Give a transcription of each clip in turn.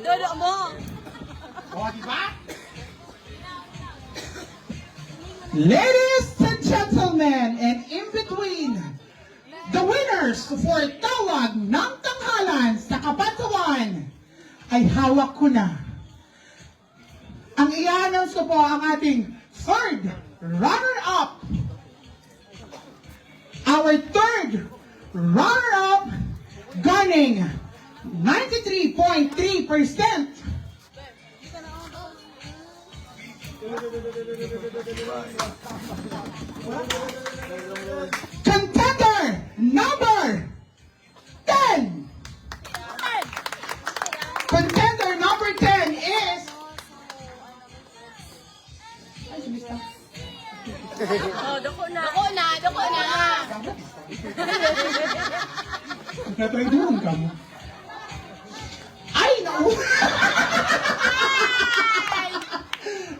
Gano'n mo. O, diba? Ladies and gentlemen, and in between, the winners for Tawag ng Tanghalan sa Kabanatuan ay hawak ko na. Ang i-announce ko po ang ating third runner-up. Our third runner-up, gunning 93.3%. Contender number 10. Contender number 10 is... Oh, dako na. Dako na, dako na. Nagtatrayduhan ka mo. Ay, naku!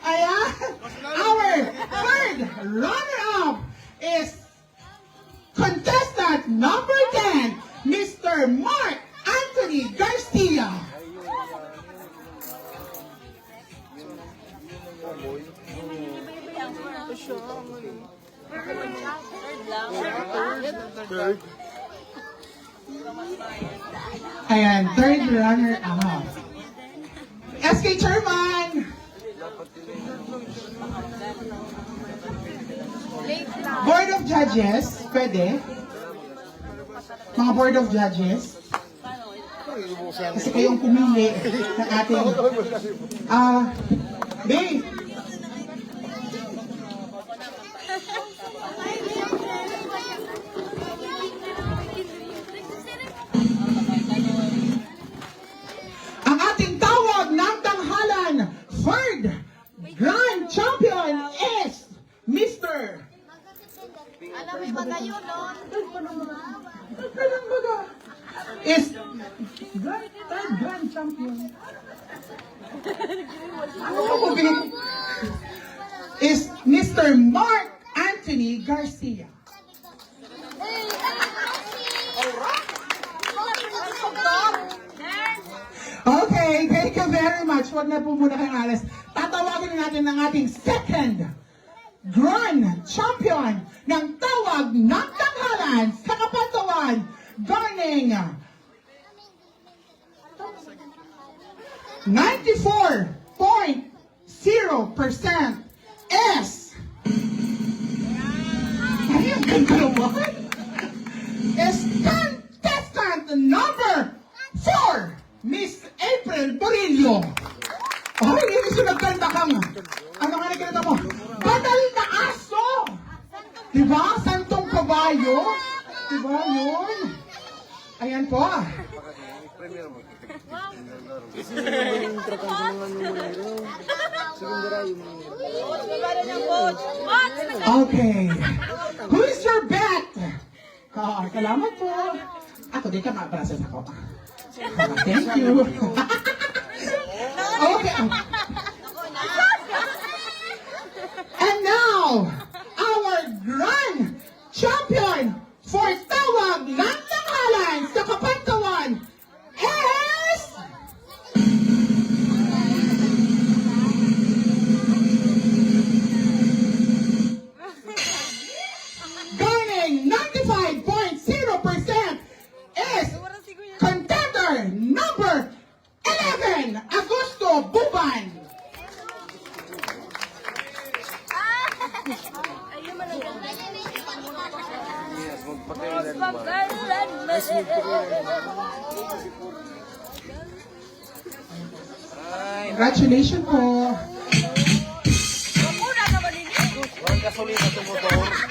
Ayan! Our third runner-up is contestant number 10, Mr. Mark Anthony Garcia. Ayan, third runner-up. SK Chairman! Board of Judges, pwede? Mga Board of Judges? Kasi kayong pumili ng ating... Babe! Ang ating tawag ng tanghalan, third Grand Champion is Mr. Alam mo ba kayo, no? Is third Grand Champion. Is Mr. Mark Anthony Garcia. Okay, thank you very much. Huwag na po muna kayong alas. Tatawagin natin ang ating second Grand Champion ng Tawag ng Tanghalan sa Kabanatuan, garning 94.0% is... Ano yung ganda naman? Is contestant number 4, Miss April Burillo. Ay, hindi siya nagkanta kang... Ano nga nagkanta mo? Badal na aso! Diba? Santong kabayo? Diba yun? Ayan po. Okay. Who is your bet? Salamat po. Ako din ka ma-process ako. Thank you. Okay. And now, our Grand Champion for Tawag ng Tanghalan sa Kabanatuan is... Garning 95.0% is contender number 11, Augusto Buban. Congratulations po. Ako na naman ini. Walang gasolina sa motor.